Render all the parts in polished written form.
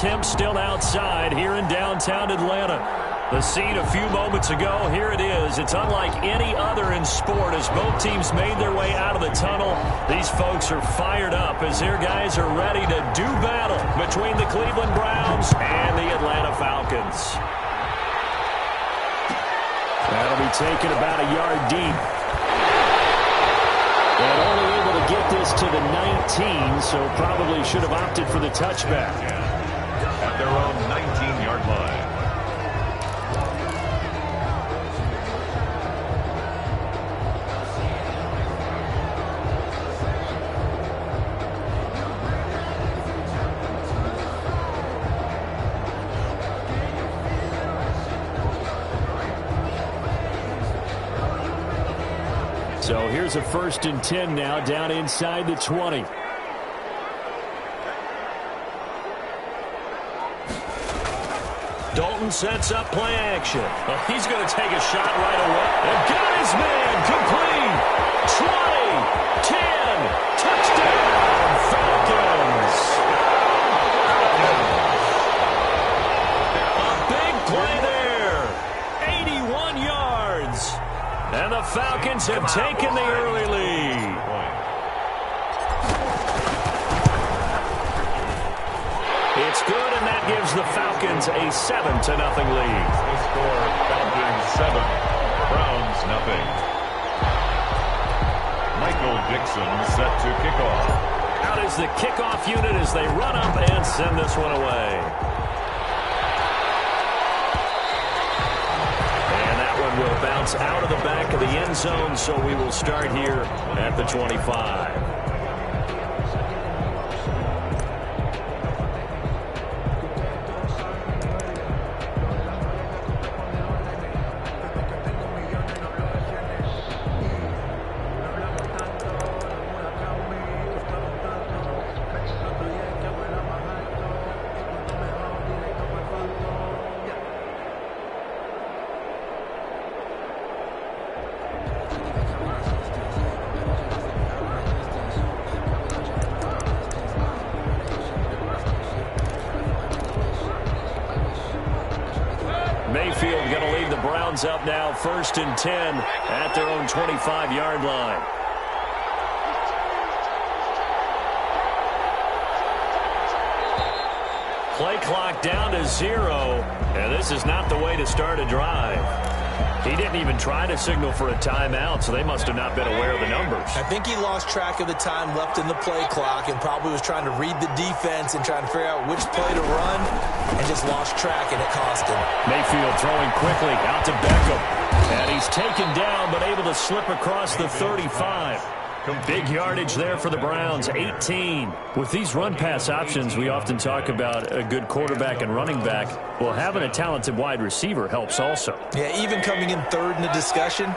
attempt still outside here in downtown Atlanta. The scene a few moments ago, here it is. It's unlike any other in sport as both teams made their way out of the tunnel. These folks are fired up as their guys are ready to do battle between the Cleveland Browns and the Atlanta Falcons. That'll be taken about a yard deep. And only able to get this to the 19, so probably should have opted for the touchback. At their own 19-yard line. So here's a 1st and 10 now down inside the 20. Dalton sets up play action. Well, he's going to take a shot right away. And got his man complete. 20, 10, touchdown, Falcons. A big play there. 81 yards. And the Falcons have taken the early lead. It's good, and that gives the Falcons a 7-0 lead. The score, Falcons 7, Browns nothing. Michael Dixon set to kick off. Out is the kickoff unit as they run up and send this one away. Will bounce out of the back of the end zone, so we will start here at the 25. Mayfield going to lead the Browns up now, 1st and 10 at their own 25-yard line. Play clock down to 0, and this is not the way to start a drive. He didn't even try to signal for a timeout, so they must have not been aware of the numbers. I think he lost track of the time left in the play clock and probably was trying to read the defense and trying to figure out which play to run and just lost track, and it cost him. Mayfield throwing quickly out to Beckham. And he's taken down but able to slip across the 35. Big yardage there for the Browns, 18. With these run-pass options, we often talk about a good quarterback and running back. Well, having a talented wide receiver helps also. Yeah, even coming in third in the discussion,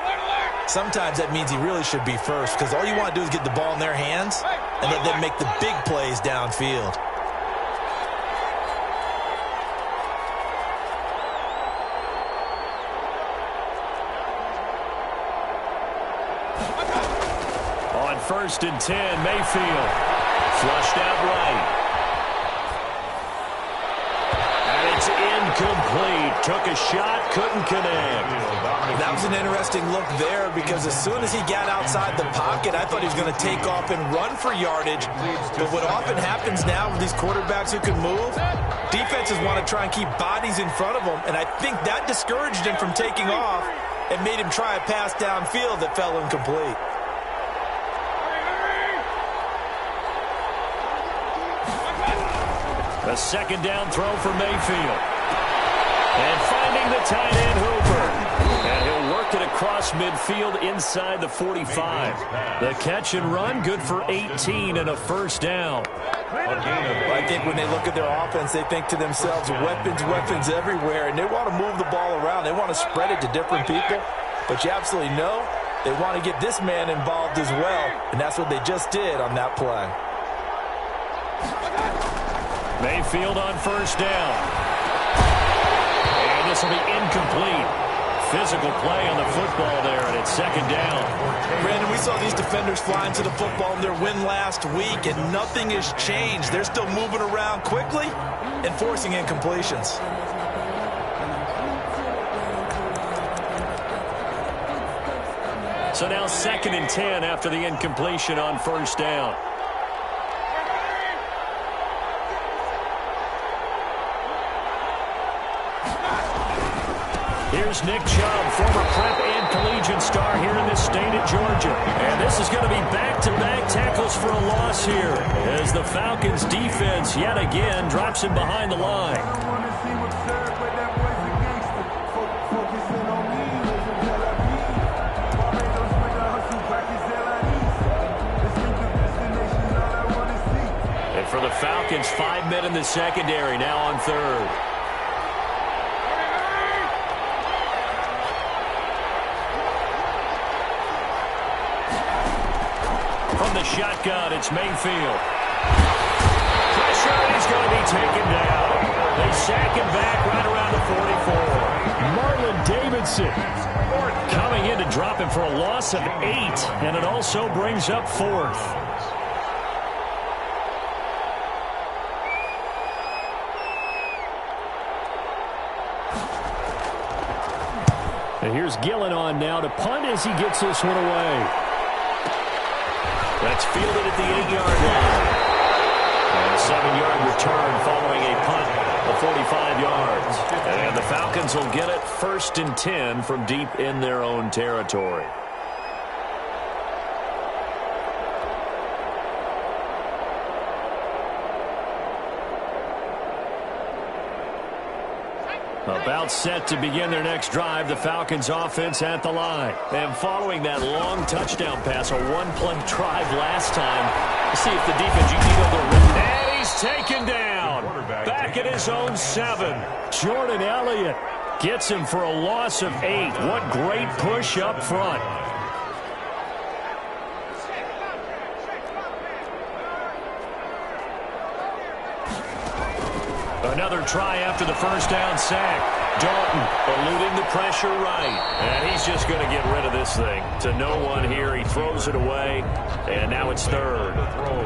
sometimes that means he really should be first because all you want to do is get the ball in their hands and let them make the big plays downfield. On 1st and 10, Mayfield flushed out right. And it's incomplete. Took a shot, couldn't connect. That was an interesting look there because as soon as he got outside the pocket, I thought he was going to take off and run for yardage. But what often happens now with these quarterbacks who can move, defenses want to try and keep bodies in front of them. And I think that discouraged him from taking off and made him try a pass downfield that fell incomplete. A 2nd down throw for Mayfield. And finding the tight end Hooper. And he'll work it across midfield inside the 45. The catch and run, good for 18 and a 1st down. I think when they look at their offense, they think to themselves, weapons, weapons everywhere, and they want to move the ball around. They want to spread it to different people. But you absolutely know they want to get this man involved as well, and that's what they just did on that play. Mayfield on 1st down. And this will be incomplete. physical play on the football there, and it's second down. Brandon, we saw these defenders flying to the football in their win last week, and nothing has changed. They're still moving around quickly and forcing incompletions. So now 2nd and 10 after the incompletion on first down. Here's Nick Chubb, former prep and collegiate star here in the state of Georgia. And this is going to be back-to-back tackles for a loss here as the Falcons defense yet again drops him behind the line. And for the Falcons, 5 men in the secondary now on third. From the shotgun, it's Mayfield. Pressure, he's going to be taken down. They sack him back right around the 44. Marlon Davidson coming in to drop him for a loss of 8, and it also brings up 4th. And here's Gillen on now to punt as he gets this one away. That's fielded at the 8-yard line. And a 7-yard return following a punt of 45 yards. And the Falcons will get it 1st and 10 from deep in their own territory. About set to begin their next drive, the Falcons offense at the line. And following that long touchdown pass, a one-play drive last time, see if the defense, you need over. And he's taken down. Back at his own 7. Jordan Elliott gets him for a loss of 8. What great push up front. Another try after the first down sack. Dalton eluding the pressure right. And he's just going to get rid of this thing. To no one here. He throws it away. And now it's 3rd.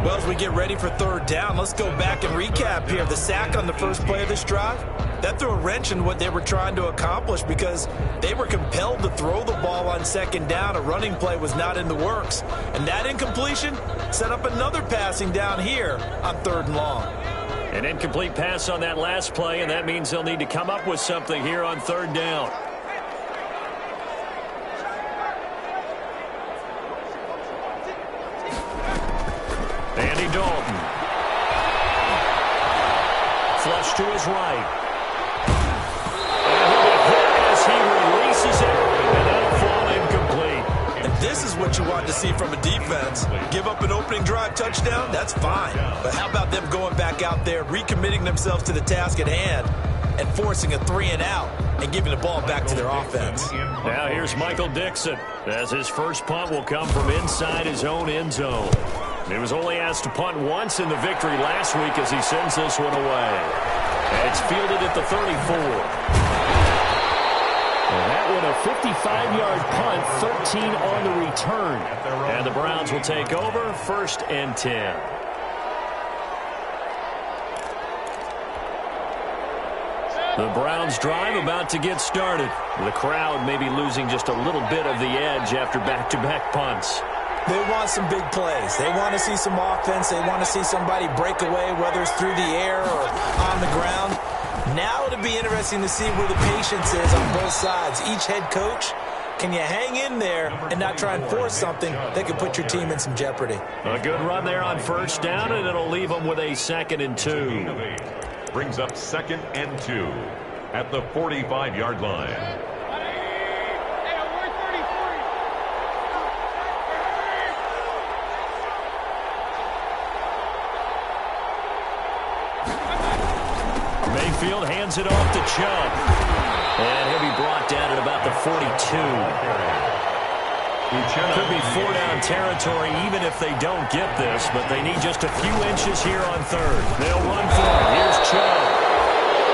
Well, as we get ready for 3rd down, let's go back and recap here. The sack on the first play of this drive, that threw a wrench in what they were trying to accomplish because they were compelled to throw the ball on 2nd down. A running play was not in the works. And that incompletion set up another passing down here on 3rd and long. An incomplete pass on that last play, and that means they'll need to come up with something here on 3rd down. Andy Dalton. Flush to his right. And he'll be hit as he releases it, and that'll fall incomplete. And this is what you want to see from a defense. Give up an opening drive touchdown, that's fine. But how about them going back out there, recommitting themselves to the task at hand, and forcing a 3-and-out and giving the ball back to their offense. Now here's Michael Dixon, as his first punt will come from inside his own end zone. He was only asked to punt once in the victory last week as he sends this one away. And it's fielded at the 34. And that one a 55-yard punt, 13 on the return. And the Browns will take over 1st and 10. The Browns drive about to get started. The crowd may be losing just a little bit of the edge after back-to-back punts. They want some big plays. They want to see some offense. They want to see somebody break away, whether it's through the air or on the ground. Now it'll be interesting to see where the patience is on both sides. Each head coach, can you hang in there and not try and force something that could put your team in some jeopardy? A good run there on first down, and it'll leave them with a 2nd and 2. Brings up 2nd and 2 at the 45-yard line. Mayfield hands it off to Chubb. And he'll be brought down at about the 42. Could be 4-down territory even if they don't get this, but they need just a few inches here on 3rd. They'll run for it. Here's Chubb.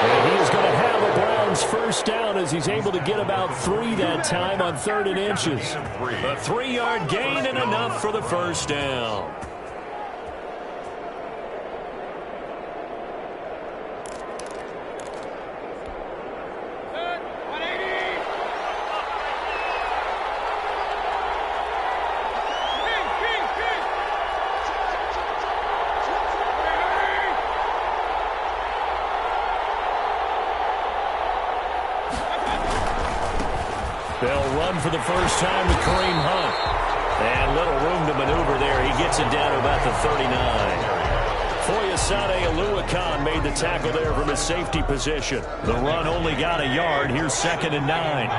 And he's going to have a Browns his first down as he's able to get about 3 that time on 3rd and inches. A 3-yard gain and enough for the first down. They'll run for the first time with Kareem Hunt. And little room to maneuver there. He gets it down to about the 39. Foyesade Oluwakan made the tackle there from his safety position. The run only got a yard. Here's 2nd and 9.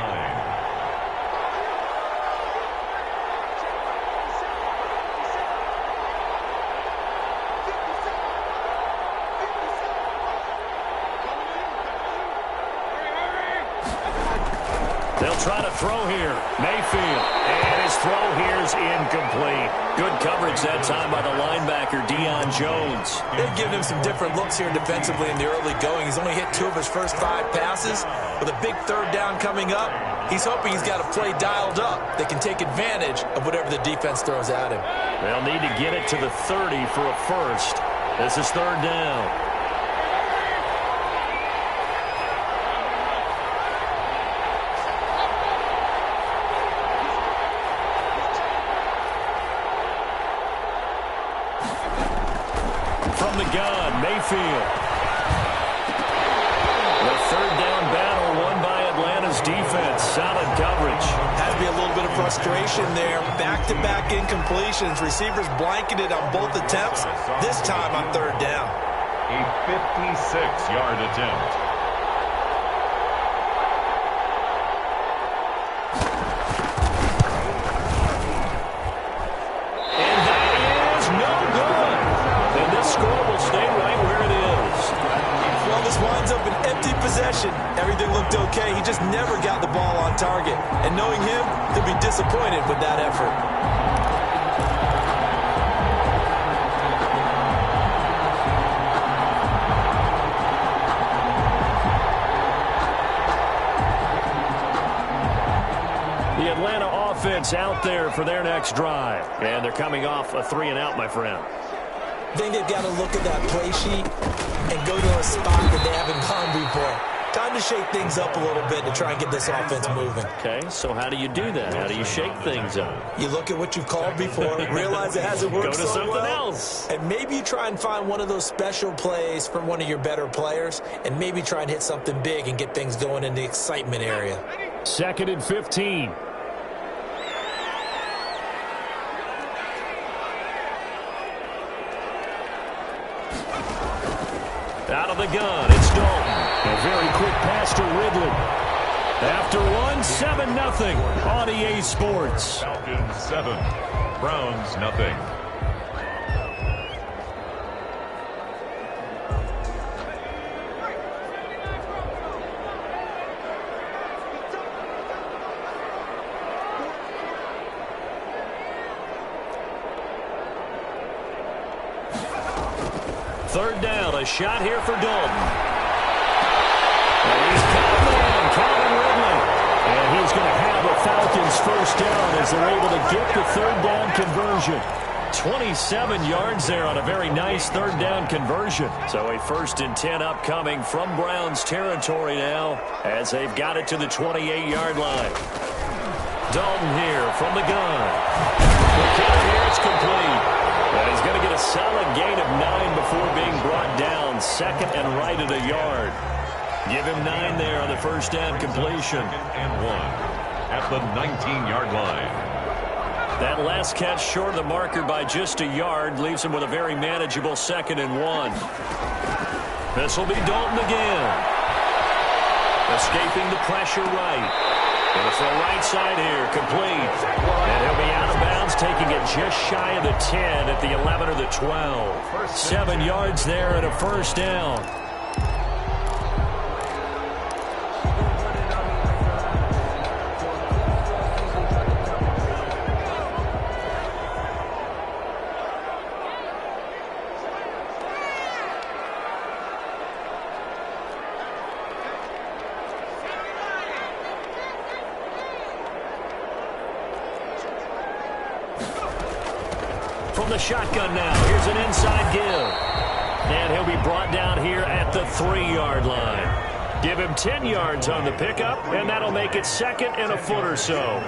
They'll try to throw here. Mayfield. And his throw here is incomplete. Good coverage that time by the linebacker, Deion Jones. They've given him some different looks here defensively in the early going. He's only hit 2 of his first 5 passes. With a big 3rd down coming up, he's hoping he's got a play dialed up that can take advantage of whatever the defense throws at him. They'll need to get it to the 30 for a first. This is 3rd down. Gun, Mayfield. The 3rd down battle won by Atlanta's defense. Solid coverage. Had to be a little bit of frustration there. Back-to-back incompletions. Receivers blanketed on both attempts. This time on 3rd down. A 56-yard attempt. Everything looked okay. He just never got the ball on target. And knowing him, he'll be disappointed with that effort. The Atlanta offense out there for their next drive. And they're coming off a 3-and-out, my friend. I think they've got to look at that play sheet and go to a spot that they haven't gone before. Time to shake things up a little bit to try and get this offense moving. Okay, so how do you do that? How do you shake things up? You look at what you've called before, realize it hasn't worked so well. Go to something else. And maybe you try and find one of those special plays from one of your better players, and maybe try and hit something big and get things going in the excitement area. 2nd and 15. Out of the gun, it's Dalton. A very quick pass to Ridley. After 7-0 on EA Sports. Falcons 7, Browns nothing. Third down, a shot here for Dalton. And he's coming in, Calvin Ridley. And he's going to have a Falcons first down as they're able to get the 3rd down conversion. 27 yards there on a very nice 3rd down conversion. So a 1st and 10 upcoming from Browns territory now as they've got it to the 28-yard line. Dalton here from the gun. The kick here, it's complete. And he's going to get a solid gain of 9 before being brought down. 2nd and right at a yard. Give him 9 there on the first down completion. 2nd and 1 at the 19-yard line. That last catch short of the marker by just a yard leaves him with a very manageable 2nd and 1. This will be Dalton again. Escaping the pressure right. And it's the right side here, complete. And he'll be out of bounds, taking it just shy of the 10 at the 11 or the 12. 7 yards there and a first down. the shotgun now. Here's an inside give. And he'll be brought down here at the 3-yard line. Give him 10 yards on the pickup, and that'll make it second and a foot or so.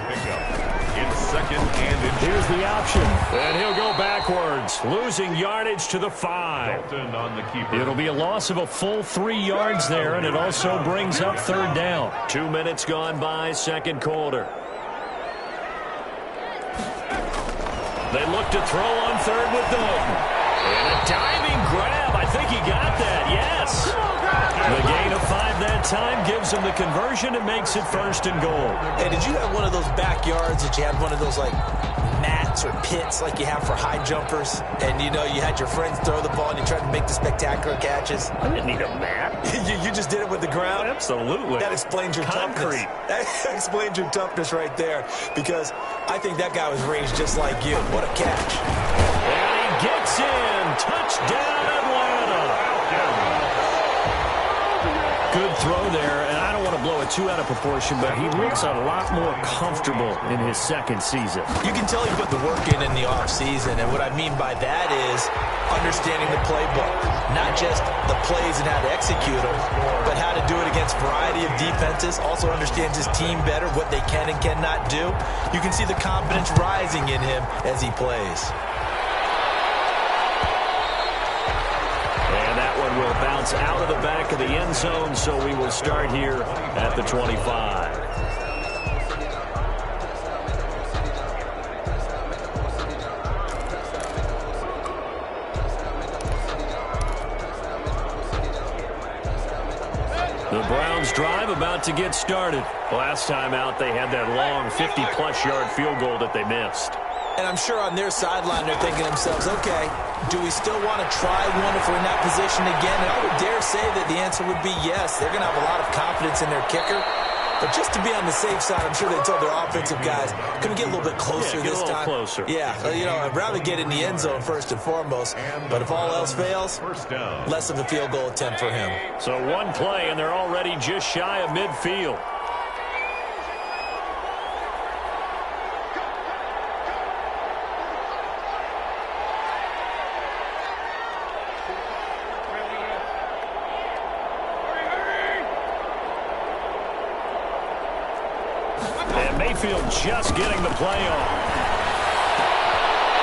It's second and here's the option. And he'll go backwards, losing yardage to the 5. on the keeper. It'll be a loss of a full 3 yards there, and it also brings up third down. 2 minutes gone by, second quarter. They look to throw on third with Dalton. And a diving grab. I think he got that, yes. The gain of 5 that time gives him the conversion and makes it first and goal. Hey, did you have one of those backyards that you had one of those, like, mats or pits like you have for high jumpers? And, you know, you had your friends throw the ball and you tried to make the spectacular catches? I didn't need a mat. you just did it with the ground? Absolutely. That explains your toughness. That explains your toughness right there, because I think that guy was raised just like you. What a catch. And he gets in. Touchdown, Atlanta. Good throw there, and I don't want to blow it too out of proportion, but he looks a lot more comfortable in his second season. You can tell he put the work in the offseason, and what I mean by that is understanding the playbook. Not just the plays and how to execute them, but how to do it against a variety of defenses. Also understands his team better, what they can and cannot do. You can see the confidence rising in him as he plays. Will bounce out of the back of the end zone, so we will start here at the 25. The Browns drive about to get started. Last time out, they had that long 50-plus yard field goal that they missed. And I'm sure on their sideline they're thinking to themselves, okay, do we still want to try one if we're in that position again? And I would dare say that the answer would be yes. They're going to have a lot of confidence in their kicker. But just to be on the safe side, I'm sure they told their offensive guys, can we get a little bit closer this time? Closer. Yeah, you know, I'd rather get in the end zone first and foremost. But if all else fails, less of a field goal attempt for him. So one play, and they're already just shy of midfield. Just getting the play off.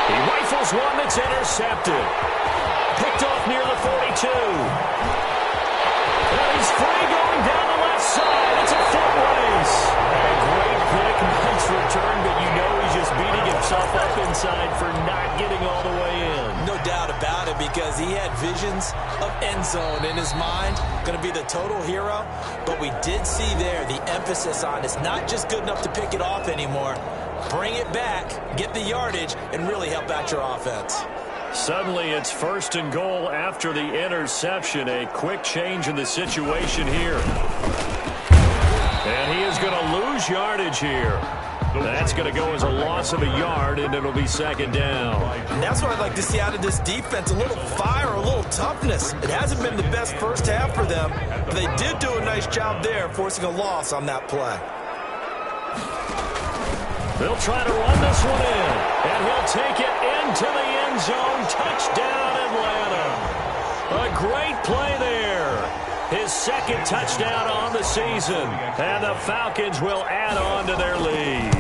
He rifles one that's intercepted. Picked off near the 42. And he's free going down the left side. It's a foot race. A great pick, nice return, but you know he's just beating himself up inside for not getting all the way in. No doubt about it, because he had visions of end zone in his mind. Going to be the total hero. But we did see there the emphasis on it's not just good enough to pick it off anymore. Bring it back, get the yardage, and really help out your offense. Suddenly it's first and goal after the interception. A quick change in the situation here. And he is going to lose yardage here. That's going to go as a loss of a yard, and it'll be second down. And that's what I'd like to see out of this defense, a little fire, a little toughness. It hasn't been the best first half for them, but they did do a nice job there, forcing a loss on that play. They'll try to run this one in, and he'll take it into the end zone. Touchdown, Atlanta. A great play there. His second touchdown on the season, and the Falcons will add on to their lead.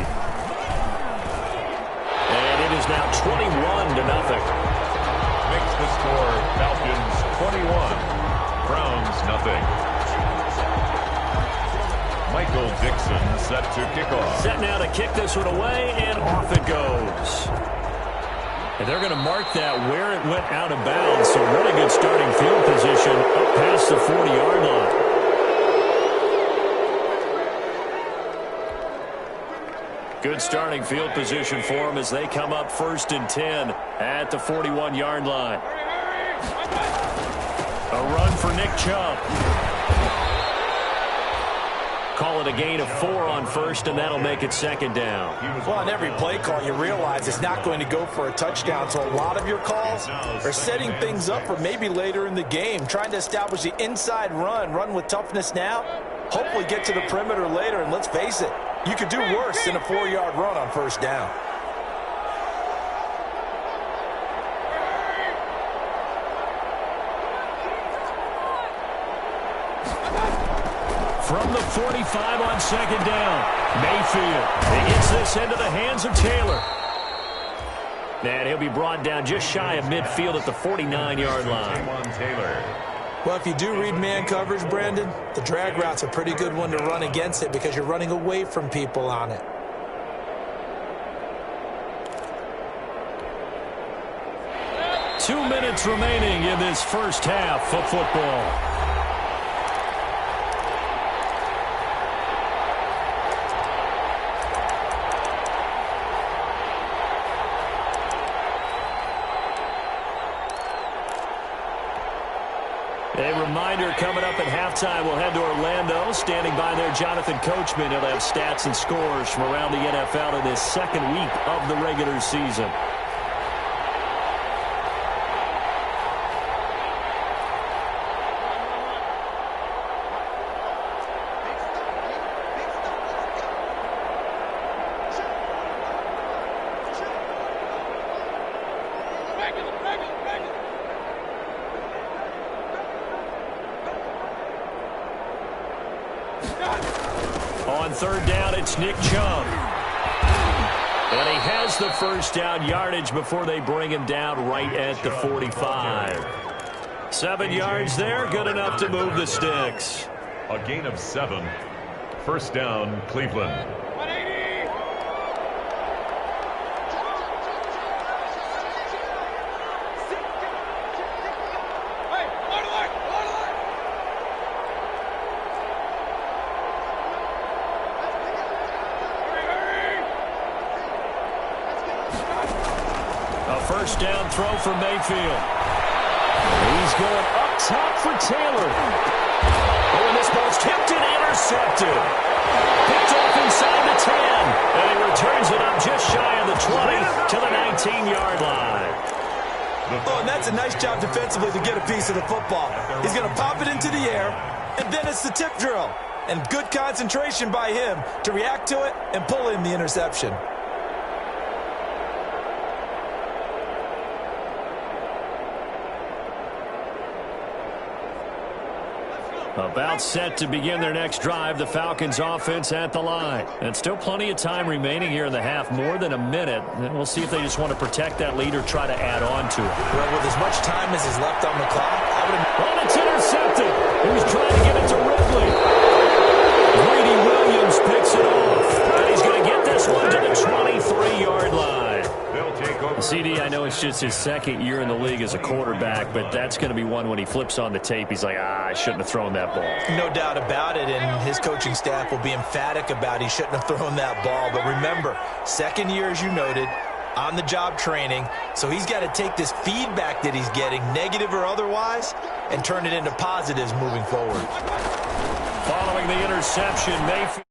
And it is now 21-0. Makes the score Falcons 21, Browns nothing. Michael Dixon set to kick off. Set now to kick this one away, and off it goes. And they're going to mark that where it went out of bounds. So really good starting field position up past the 40-yard line. Good starting field position for them as they come up 1st and 10 at the 41-yard line. A run for Nick Chubb. Call it a gain of 4 on first, and that'll make it second down. Well, on every play call, you realize it's not going to go for a touchdown. So a lot of your calls are setting things up for maybe later in the game, trying to establish the inside run with toughness now, hopefully get to the perimeter later. And let's face it, you could do worse than a 4-yard run on first down. from the 45 on second down. Mayfield. He gets this into the hands of Taylor. And he'll be brought down just shy of midfield at the 49-yard line. Well, if you do read man coverage, Brandon, the drag route's a pretty good one to run against it because you're running away from people on it. Two minutes remaining in this first half of football. A reminder coming up at halftime, we'll head to Orlando. Standing by there, Jonathan Coachman. He'll have stats and scores from around the NFL in this second week of the regular season. On third down, it's Nick Chubb. And he has the first down yardage before they bring him down right at the 45. 7 yards there, good enough to move the sticks. A gain of 7. First down, Cleveland. First down throw for Mayfield. He's going up top for Taylor. Oh, and this ball's tipped and intercepted. Picked off inside the 10. And he returns it up just shy of the 20 to the 19-yard line. Oh, and that's a nice job defensively to get a piece of the football. He's going to pop it into the air, and then it's the tip drill. And good concentration by him to react to it and pull in the interception. About set to begin their next drive, the Falcons offense at the line. And still plenty of time remaining here in the half, more than a minute. And we'll see if they just want to protect that lead or try to add on to it. Well, with as much time as is left on the clock, I would have... Oh, it's intercepted. He was trying to get it to Ridley. Greedy Williams picks it off. And he's going to get this one to the 23-yard line. CD, I know it's just his second year in the league as a quarterback, but that's going to be one when he flips on the tape. He's like, I shouldn't have thrown that ball. No doubt about it, and his coaching staff will be emphatic about he shouldn't have thrown that ball. But remember, second year, as you noted, on-the-job training, so he's got to take this feedback that he's getting, negative or otherwise, and turn it into positives moving forward. Following the interception, Mayfield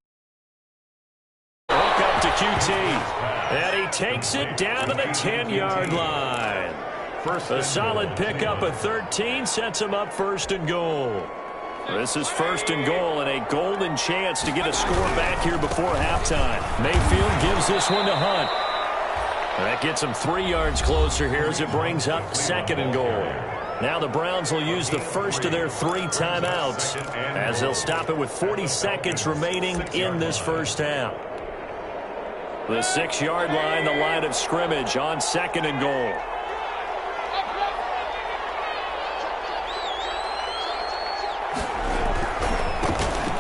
hook up to QT. And he takes it down to the 10-yard line. A solid pickup of 13 sets him up first and goal. This is first and goal and a golden chance to get a score back here before halftime. Mayfield gives this one to Hunt. And that gets him 3 yards closer here as it brings up second and goal. Now the Browns will use the first of their 3 timeouts as they'll stop it with 40 seconds remaining in this first half. The 6-yard line, the line of scrimmage on second and goal.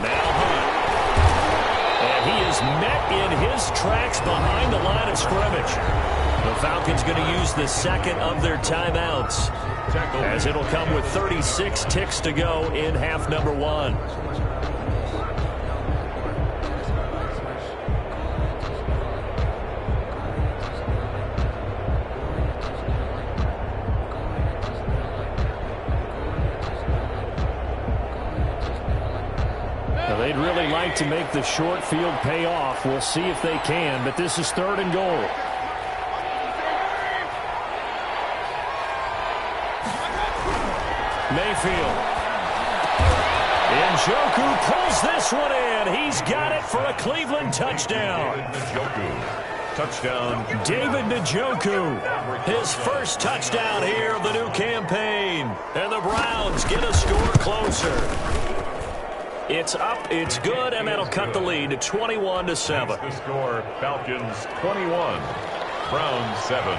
Now Hunt. And he is met in his tracks behind the line of scrimmage. The Falcons going to use the second of their timeouts as it'll come with 36 ticks to go in half number 1. They'd really like to make the short field pay off. We'll see if they can, but this is third and goal. Mayfield. Njoku pulls this one in. He's got it for a Cleveland touchdown. Touchdown. David Njoku. His first touchdown here of the new campaign. And the Browns get a score closer. It's up, it's good, and that'll cut the lead to 21-7. The score, Falcons 21, Browns 7.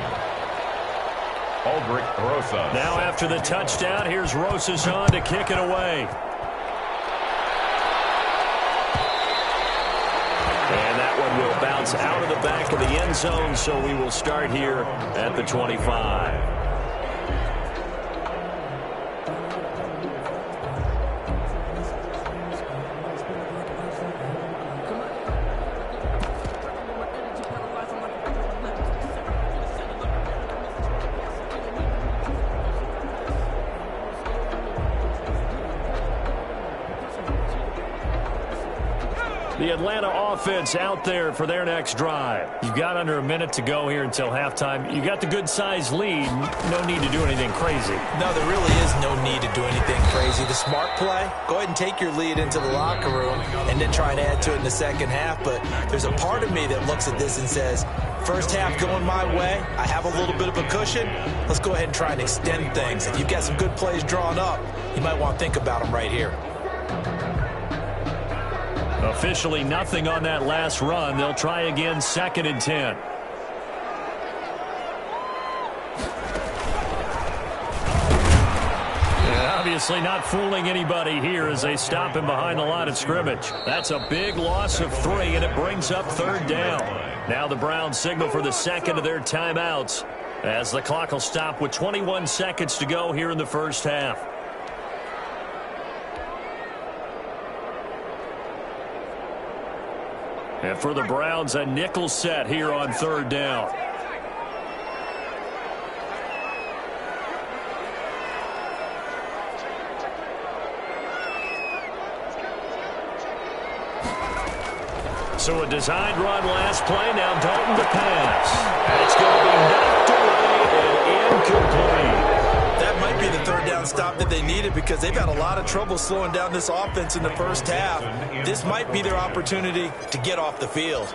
Aldrich Rosas. Now after the touchdown, here's Rosas on to kick it away. And that one will bounce out of the back of the end zone, so we will start here at the 25. The Atlanta offense out there for their next drive. You've got under a minute to go here until halftime. You got the good-sized lead. No need to do anything crazy. No, there really is no need to do anything crazy. The smart play, go ahead and take your lead into the locker room and then try and add to it in the second half. But there's a part of me that looks at this and says, first half going my way, I have a little bit of a cushion. Let's go ahead and try and extend things. If you've got some good plays drawn up, you might want to think about them right here. Officially nothing on that last run. They'll try again, 2nd and 10. And obviously not fooling anybody here as they stop him behind the line of scrimmage. That's a big loss of 3, and it brings up 3rd down. Now the Browns signal for the second of their timeouts as the clock will stop with 21 seconds to go here in the first half. And for the Browns, a nickel set here on 3rd down. So a designed run last play. Now Dalton to pass. It's going to be knocked away and incomplete. That might be the 3rd down stop that they needed because they've had a lot of trouble slowing down this offense in the first half. This might be their opportunity to get off the field.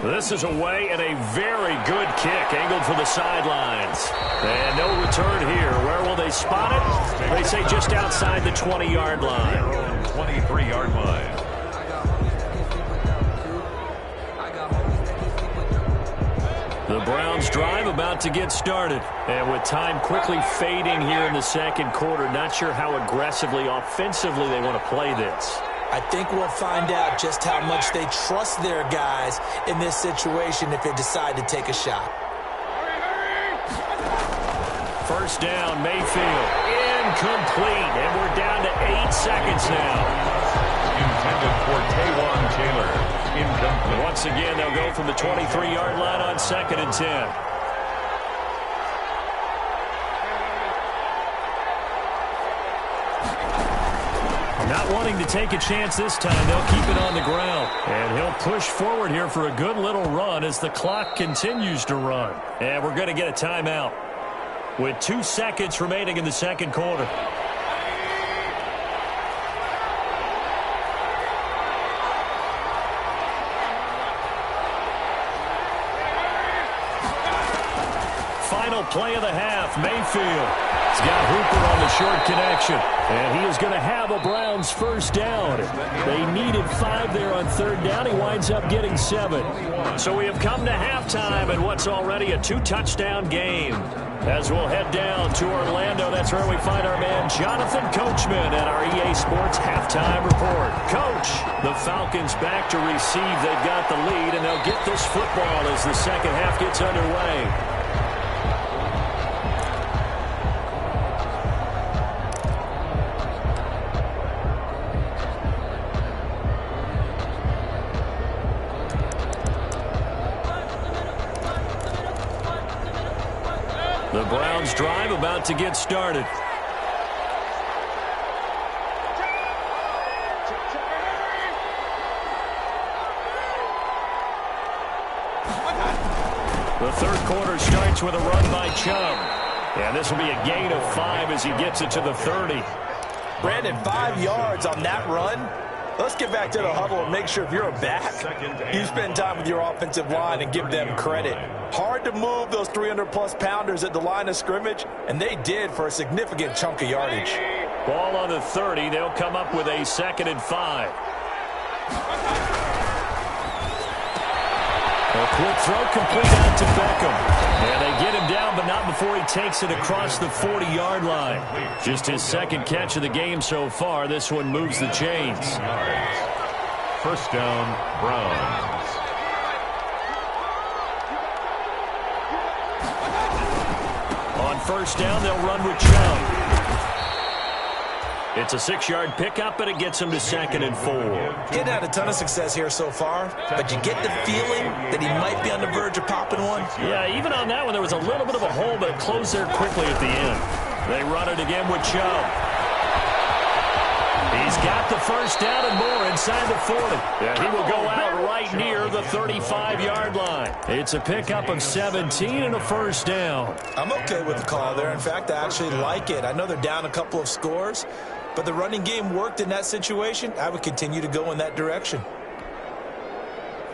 This is away and a very good kick angled for the sidelines. And no return here. Where will they spot it? They say just outside the 20-yard line. 23-yard line. The Browns drive about to get started. And with time quickly fading here in the second quarter, not sure how aggressively, offensively they want to play this. I think we'll find out just how much they trust their guys in this situation if they decide to take a shot. First down, Mayfield. Incomplete. And we're down to 8 seconds now. Intended for Taywan Taylor. Incomplete. Once again, they'll go from the 23-yard line on 2nd and 10. Not wanting to take a chance this time, they'll keep it on the ground. And he'll push forward here for a good little run as the clock continues to run. And we're going to get a timeout with 2 seconds remaining in the second quarter. Final play of the half, Mayfield. He's got Hooper on the short connection. And he is going to have a Browns first down. They needed 5 there on 3rd down. He winds up getting 7. So we have come to halftime in what's already a 2-touchdown game. As we'll head down to Orlando, that's where we find our man Jonathan Coachman at our EA Sports Halftime Report. Coach, the Falcons back to receive. They've got the lead, and they'll get this football as the second half gets underway. The Browns drive about to get started. The third quarter starts with a run by Chubb. And this will be a gain of 5 as he gets it to the 30. Brandon, 5 yards on that run. Let's get back to the huddle and make sure if you're a back, you spend time with your offensive line and give them credit. Hard to move those 300-plus pounders at the line of scrimmage, and they did for a significant chunk of yardage. Ball on the 30. They'll come up with a 2nd and 5. A quick throw complete out to Beckham. And they get him down, but not before he takes it across the 40-yard line. Just his 2nd catch of the game so far. This one moves the chains. First down, Browns. On first down, they'll run with Chubb. It's a 6-yard pickup, and it gets him to 2nd and 4. He's had a ton of success here so far, but you get the feeling that he might be on the verge of popping one. Yeah, even on that one, there was a little bit of a hole, but it closed there quickly at the end. They run it again with Chubb. He's got the first down and more inside the 40. And he will go out right near the 35-yard line. It's a pickup of 17 and a first down. I'm okay with the call there. In fact, I actually like it. I know they're down a couple of scores, but the running game worked in that situation. I would continue to go in that direction.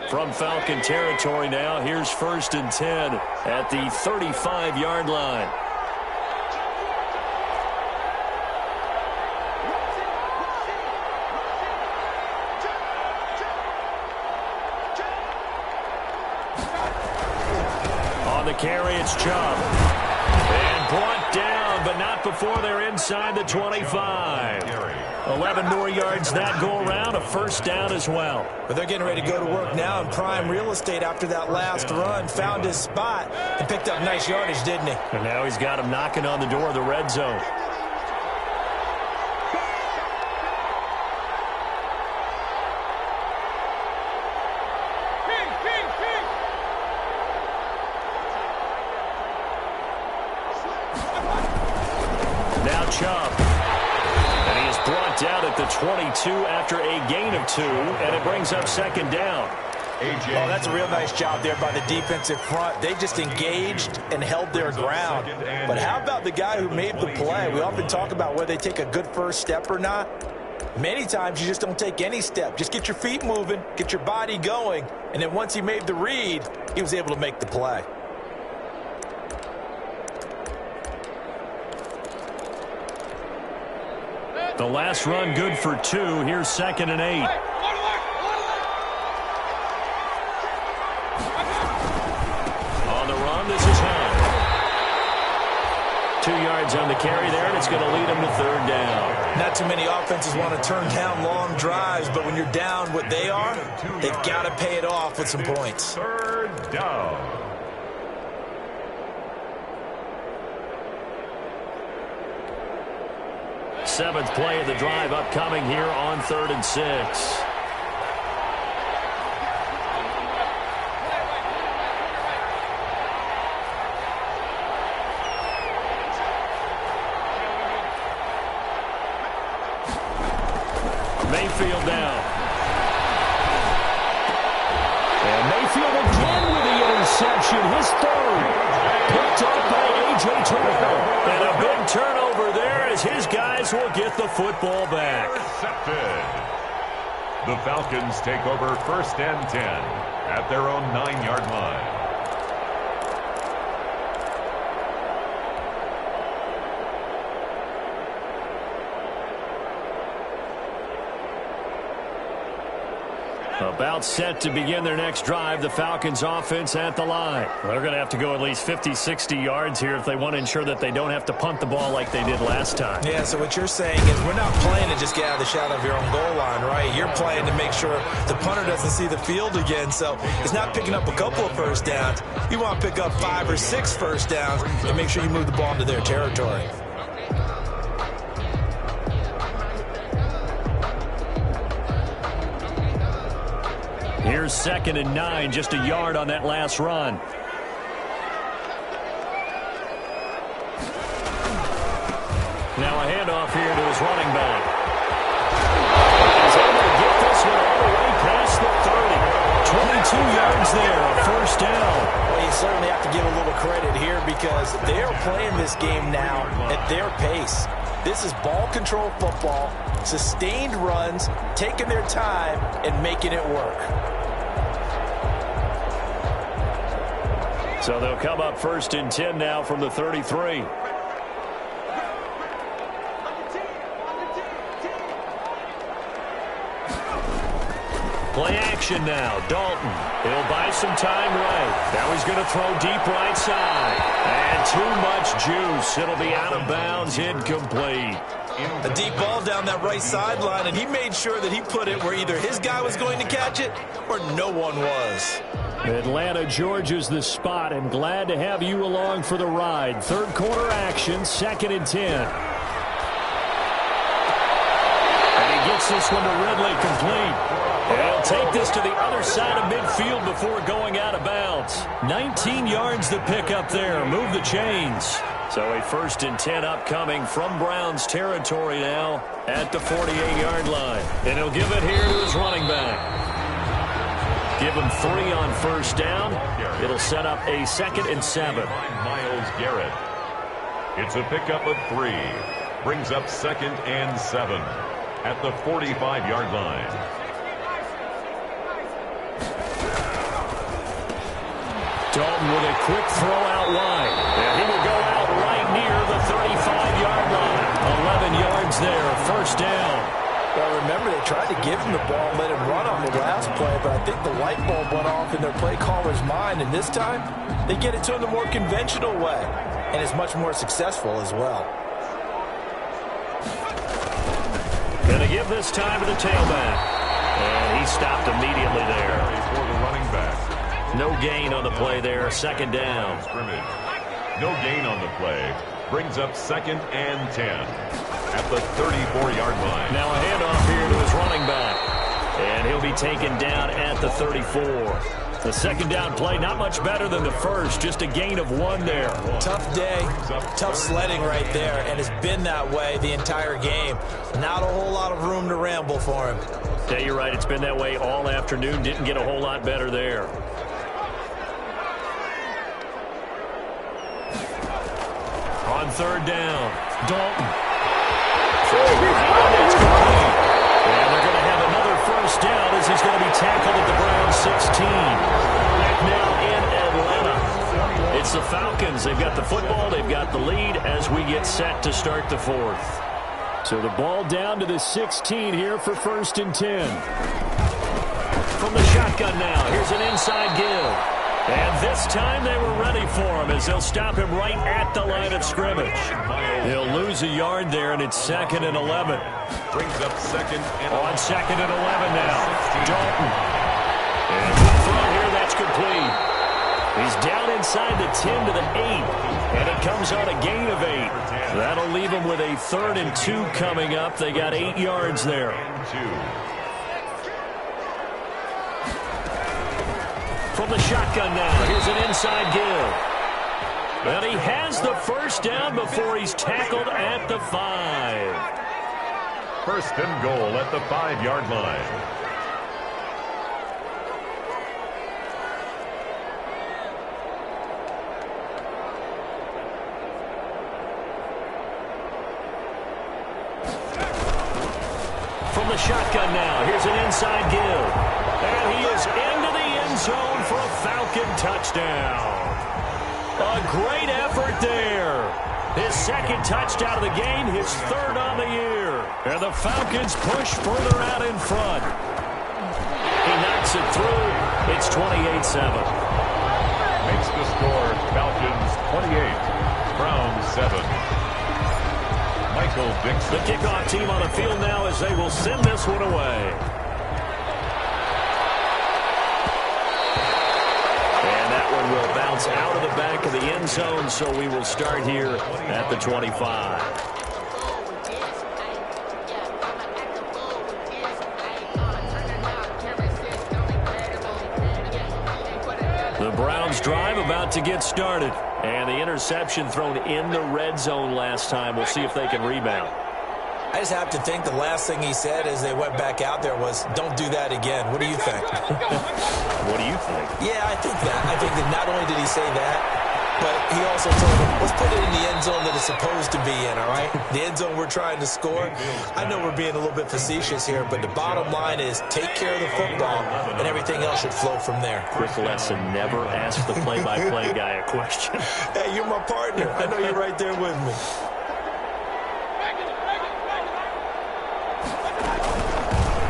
From Falcon territory now, here's 1st and 10 at the 35-yard line. On the carry, it's Chubb. And brought down, but not before they're inside the 25. 11 more yards that go around, a first down as well. But they're getting ready to go to work now in prime real estate after that last run. Found his spot and picked up nice yardage, didn't he? And now he's got him knocking on the door of the red zone. Chubb. And he is brought down at the 22 after a gain of 2, and it brings up 2nd down. Oh, that's a real nice job there by the defensive front. They just engaged and held their ground. But how about the guy who made the play? We often talk about whether they take a good first step or not. Many times you just don't take any step. Just get your feet moving, get your body going, and then once he made the read, he was able to make the play. The last run good for 2. Here's 2nd and 8. On the run, this is Hunt. 2 yards on the carry there, and it's going to lead him to 3rd down. Not too many offenses want to turn down long drives, but when you're down what they are, they've got to pay it off with some points. 3rd down. Seventh play of the drive upcoming here on 3rd and 6. Mayfield down. And Mayfield again with the interception. His 3rd. Picked up by A.J. Terrell. And a big turnover there as his guys will get the football back. Intercepted. The Falcons take over 1st and 10 at their own 9-yard line. About set to begin their next drive, the Falcons offense at the line. They're going to have to go at least 50, 60 yards here if they want to ensure that they don't have to punt the ball like they did last time. Yeah, so what you're saying is we're not playing to just get out of the shadow of your own goal line, right? You're playing to make sure the punter doesn't see the field again. So it's not picking up a couple of first downs. You want to pick up 5 or 6 first downs and make sure you move the ball into their territory. Here's 2nd and 9, just a yard on that last run. Now a handoff here to his running back. He's able to get this one all the way past the 30. 22 yards there, a first down. Well, you certainly have to give a little credit here because they are playing this game now at their pace. This is ball control football, sustained runs, taking their time, and making it work. So they'll come up 1st and 10 now from the 33. Play action now. Dalton. He'll buy some time right. Now he's going to throw deep right side. And too much juice. It'll be out of bounds, incomplete. A deep ball down that right sideline, and he made sure that he put it where either his guy was going to catch it or no one was. Atlanta, Georgia's the spot, and glad to have you along for the ride. Third quarter action, 2nd and 10. And he gets this one to Ridley complete. And he'll take this to the other side of midfield before going out of bounds. 19 yards to pick up there. Move the chains. So a 1st and 10 upcoming from Browns territory now at the 48-yard line. And he'll give it here to his running back. Give him 3 on 1st down. It'll set up a 2nd and 7. Myles Garrett. It's a pickup of 3. Brings up 2nd and 7 at the 45-yard line. Dalton with a quick throw out wide. And he will go out right near the 35-yard line. 11 yards there, 1st down. Well, remember, they tried to give him the ball and let him run on the last play, but I think the light bulb went off in their play caller's mind, and this time they get it to him the more conventional way, and it's much more successful as well. Going to give this time to the tailback. And he stopped immediately there. For the running back. No gain on the play there, 2nd down. Scrimmage. No gain on the play. Brings up 2nd and 10 at the 34-yard line. Now a handoff here to his running back. And he'll be taken down at the 34. The 2nd down play, not much better than the first, just a gain of 1 there. Tough day, tough sledding right there, and it's been that way the entire game. Not a whole lot of room to ramble for him. Yeah, you're right. It's been that way all afternoon. Didn't get a whole lot better there. On 3rd down, Dalton. It's complete. And they're going to have another 1st down as he's going to be tackled at the Browns 16. Now in Atlanta. It's the Falcons. They've got the football. They've got the lead as we get set to start the 4th. So the ball down to the 16 here for 1st and 10. From the shotgun now. Here's an inside give. And this time they were ready for him as they'll stop him right at the line of scrimmage. He'll lose a yard there, and it's 2nd and 11. Brings up 2nd and 11. On 2nd and 11 now. Dalton. And the throw here, that's complete. He's down inside the 10 to the 8. And it comes on a gain of 8. That'll leave him with a 3rd and 2 coming up. They got 8 yards there. From the shotgun now. Here's an inside give. And he has the 1st down before he's tackled at the 5. 1st and goal at the 5-yard line. From the shotgun now. Here's an inside give. And he is into the end zone for a Falcon touchdown. A great effort there. His 2nd touchdown of the game, his 3rd on the year. And the Falcons push further out in front. He knocks it through. It's 28-7. Makes the score Falcons 28, Browns 7. Michael Dixon. The kickoff team on the field now as they will send this one away. Will bounce out of the back of the end zone, so we will start here at the 25. The Browns drive about to get started, and the interception thrown in the red zone last time. We'll see if they can rebound. I just have to think the last thing he said as they went back out there was, don't do that again. What do you think? What do you think? Yeah, I think that. I think that not only did he say that, but he also told him, let's put it in the end zone that it's supposed to be in, all right? The end zone we're trying to score. I know we're being a little bit facetious here, but the bottom line is take care of the football, and everything else should flow from there. Quick lesson, never ask the play-by-play guy a question. Hey, you're my partner. I know you're right there with me.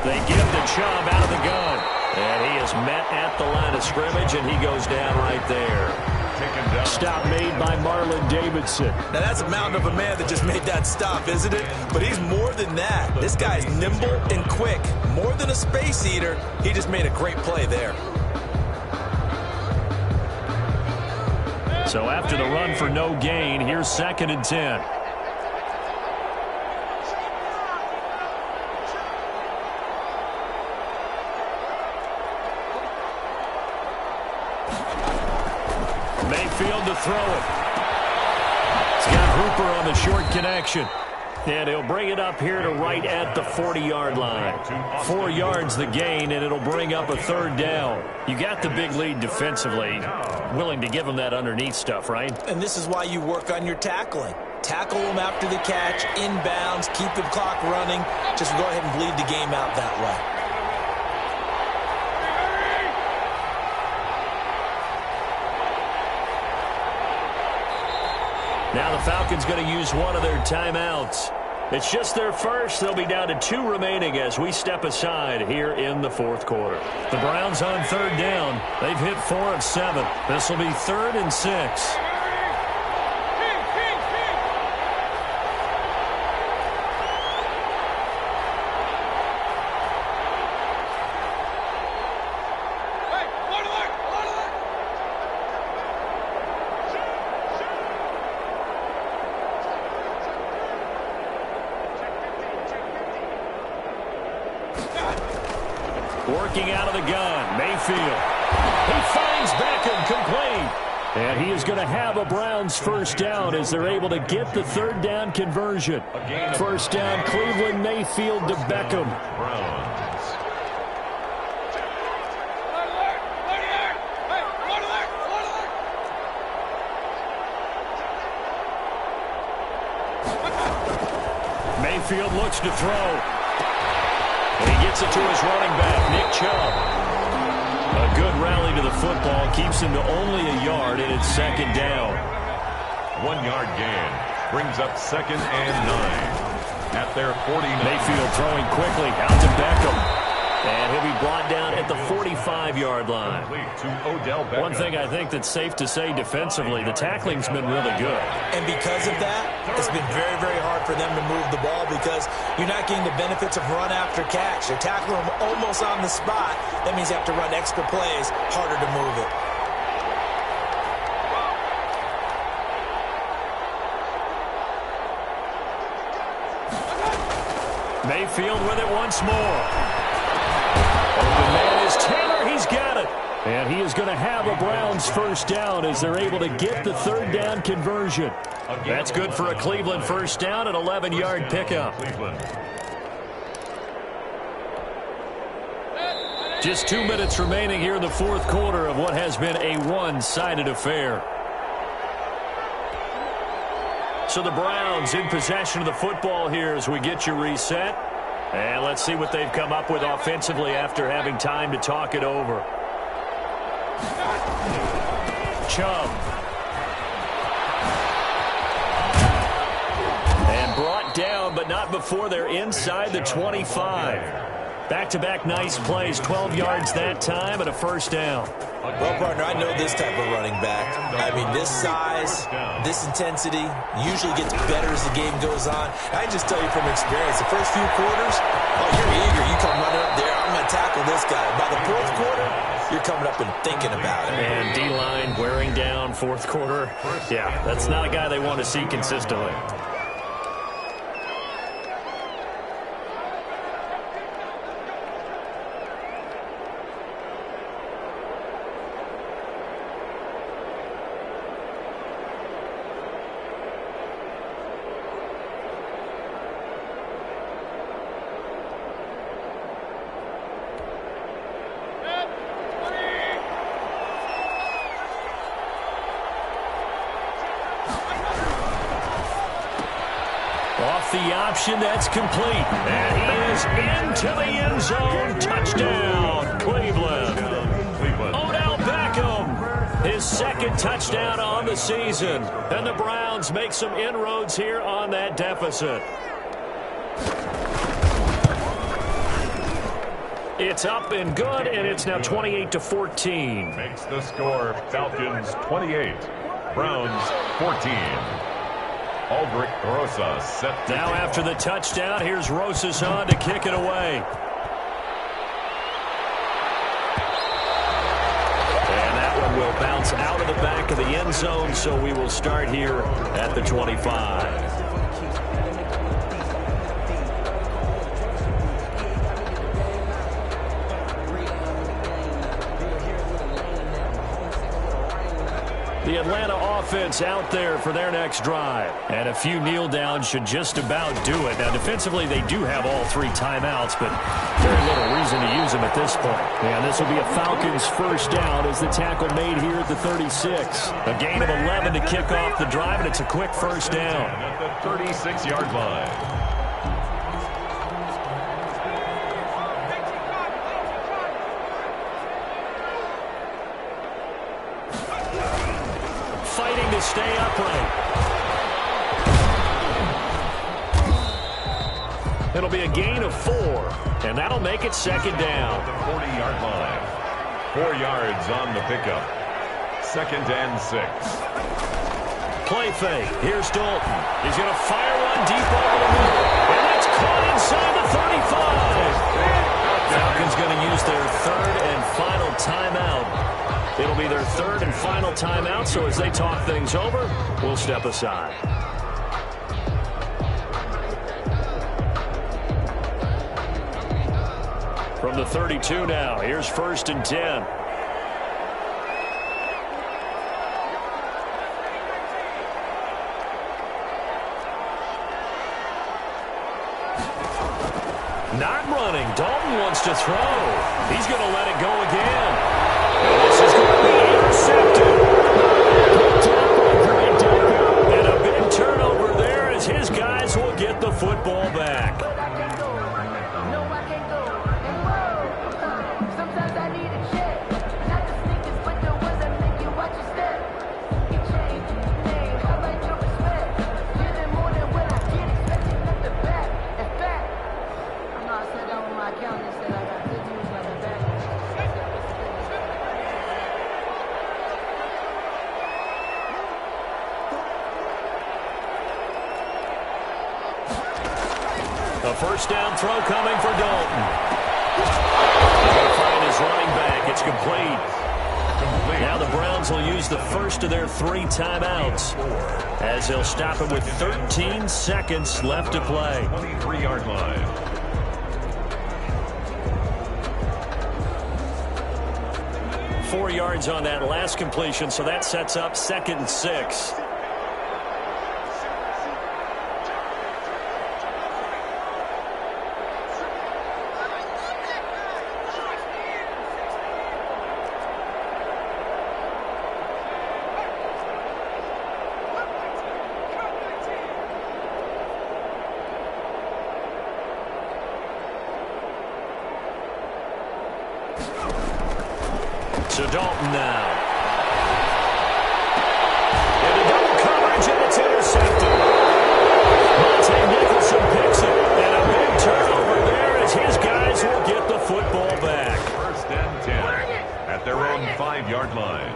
They give the Chubb out of the gun. And he is met at the line of scrimmage, and he goes down right there. Stop made by Marlon Davidson. Now, that's a mountain of a man that just made that stop, isn't it? But he's more than that. This guy's nimble and quick. More than a space eater, he just made a great play there. So after the run for no gain, here's 2nd and 10. Mayfield to throw it. He's got Hooper on the short connection. And he'll bring it up here to right at the 40-yard line. 4 yards the gain, and it'll bring up a 3rd down. You got the big lead defensively. Willing to give him that underneath stuff, right? And this is why you work on your tackling. Tackle him after the catch, inbounds, keep the clock running. Just go ahead and bleed the game out that way. Now the Falcons going to use one of their timeouts. It's just their first. They'll be down to 2 remaining as we step aside here in the 4th quarter. The Browns on 3rd down. They've hit 4 of 7. This will be 3rd and 6. Working out of the gun, Mayfield. He finds Beckham, complete. And he is going to have a Browns 1st down as they're able to get the 3rd down conversion. 1st down, Cleveland, Mayfield to Beckham. Mayfield looks to throw. And he gets it to his running back, Nick Chubb. A good rally to the football keeps him to only a yard, and it's 2nd down. 1-yard gain brings up 2nd and 9 at their 49. Mayfield throwing quickly out to Beckham. And he'll be brought down at the 45-yard line. One thing I think that's safe to say defensively, the tackling's been really good. And because of that, it's been very, very hard for them to move the ball because you're not getting the benefits of run after catch. You're tackling them almost on the spot. That means you have to run extra plays, harder to move it. Mayfield with it once more. Open man is Taylor. He's got it. And he is going to have a Browns 1st down as they're able to get the 3rd down conversion. That's good for a Cleveland 1st down, an 11-yard pickup. Just 2 minutes remaining here in the 4th quarter of what has been a one-sided affair. So the Browns in possession of the football here as we get you reset. And let's see what they've come up with offensively after having time to talk it over. Chubb. And brought down, but not before they're inside the 25. Back-to-back nice plays, 12 yards that time and a 1st down. Well, partner, I know this type of running back. I mean, this size, this intensity usually gets better as the game goes on. I just tell you from experience, the first few quarters, oh, you're eager. You come running up there, I'm going to tackle this guy. By the 4th quarter, you're coming up and thinking about it. And D-line wearing down 4th quarter. Yeah, that's not a guy they want to see consistently. Off the option, that's complete. And he is into the end zone. Touchdown, Cleveland. Odell Beckham, his 2nd touchdown on the season. And the Browns make some inroads here on that deficit. It's up and good, and it's now 28-14. Makes the score Falcons 28, Browns 14. Aldrich Rosas set to now after the touchdown, here's Rosas on to kick it away. And that one will bounce out of the back of the end zone, so we will start here at the 25. The Atlanta offense out there for their next drive. And a few kneel downs should just about do it. Now, defensively, they do have all 3 timeouts, but very little reason to use them at this point. And this will be a Falcons first down as the tackle made here at the 36. A gain of 11 to kick off the drive, and it's a quick first down. at the 36-yard line. Fighting to stay upright. It'll be a gain of 4, and that'll make it second down. At the 40-yard line. 4 yards on the pickup. 2nd and 6. Play fake. Here's Dalton. He's going to fire one deep over the middle, and that's caught inside the 35. Falcons going to use their 3rd and final timeout. It'll be their 3rd and final timeout, so as they talk things over, we'll step aside. From the 32 now, here's 1st and 10. Not running. Dalton wants to throw. He's going to let it go again. And this is going to be intercepted. And a big turnover there as his guys will get the football back. A first down throw coming for Dalton. He's going to find his running back. It's complete. Now the Browns will use the first of their 3 timeouts as they'll stop it with 13 seconds left to play. 23-yard line. Four yards on that last completion, so that sets up 2nd and 6. So Dalton now. Into double coverage, and it's intercepted. Monte Nicholson picks it. And a big turnover there as his guys will get the football back. 1st and 10 at their own 5-yard line.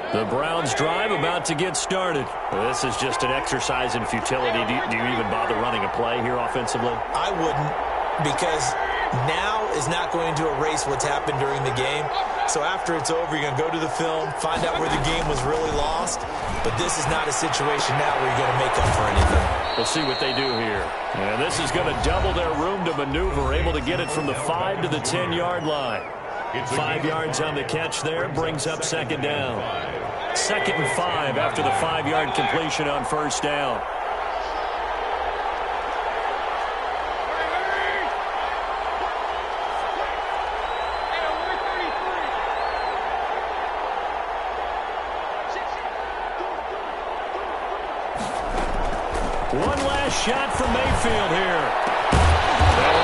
The Browns drive about to get started. This is just an exercise in futility. Do you even bother running a play here offensively? I wouldn't, because now is not going to erase what's happened during the game. So after it's over, you're going to go to the film, find out where the game was really lost. But this is not a situation now where you're going to make up for anything. We'll see what they do here. And this is going to double their room to maneuver, able to get it from the 5 to the 10-yard line. 5 yards on the catch there, brings up 2nd down. 2nd and 5 after the 5-yard completion on 1st down. One last shot from Mayfield here. That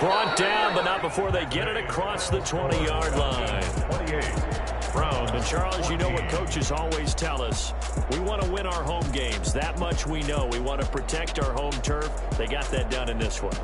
Brought down, but not before they get it across the 20-yard line. 28. Brown. And Charles, you know what coaches always tell us. We want to win our home games. That much we know. We want to protect our home turf. They got that done in this one.